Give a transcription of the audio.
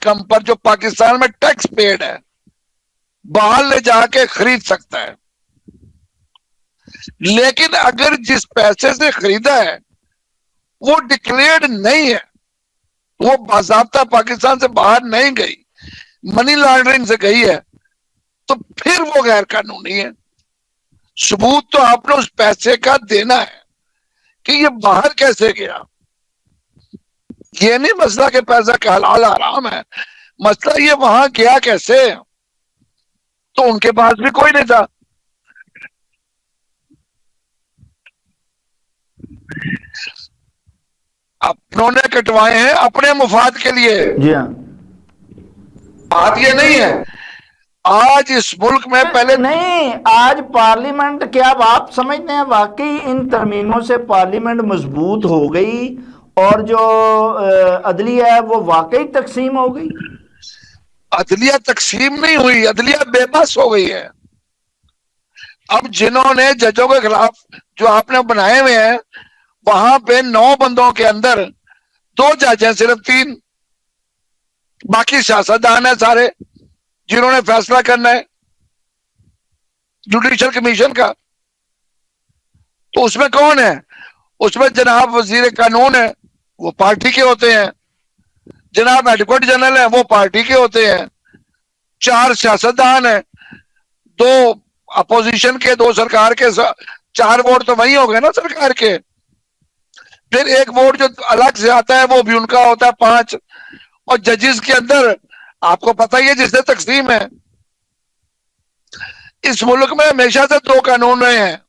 Income पर जो पाकिस्तान में टैक्स पेड है बाहर ले जाके खरीद सकता है। लेकिन अगर जिस पैसे से खरीदा है वो डिक्लेयर्ड नहीं है, वो बाज़ाब्ता पाकिस्तान से बाहर नहीं गई, मनी लॉन्ड्रिंग से गई है, तो फिर वो गैर कानूनी है। सबूत तो आपने उस पैसे का देना है कि ये बाहर कैसे गया। ये नहीं मसला कि पैसा का हलाल हराम है, मसला ये वहां गया कैसे। तो उनके पास भी कोई नहीं था। अपनों ने कटवाए हैं अपने मुफाद के लिए। जी हाँ। बात ये नहीं है आज इस मुल्क में पहले नहीं, आज पार्लियामेंट, क्या आप समझते हैं वाकई इन तरमीमों से पार्लियामेंट मजबूत हो गई और जो अदलिया है वो वाकई तकसीम हो गई? अदलिया तकसीम नहीं हुई, अदलिया बेबस हो गई है। अब जिन्होंने जजों के खिलाफ जो आपने बनाए हुए हैं, वहां पे 9 बंदों के अंदर 2 जज हैं, सिर्फ 3, बाकी सियासतदान है सारे जिन्होंने फैसला करना है जुडिशल कमीशन का। तो उसमें कौन है? उसमें जनाब वजीर कानून है, वो पार्टी के होते हैं। जनाब एडवोकेट जनरल है, वो पार्टी के होते हैं। 4 सियासतदान है, 2 अपोजिशन के, 2 सरकार के, 4 वोट तो वही हो गए ना सरकार के। फिर एक वोट जो अलग से आता है वो भी उनका होता है 5। और जजेस के अंदर आपको पता ही है जिससे तकसीम है। इस मुल्क में हमेशा से 2 कानून रहे हैं,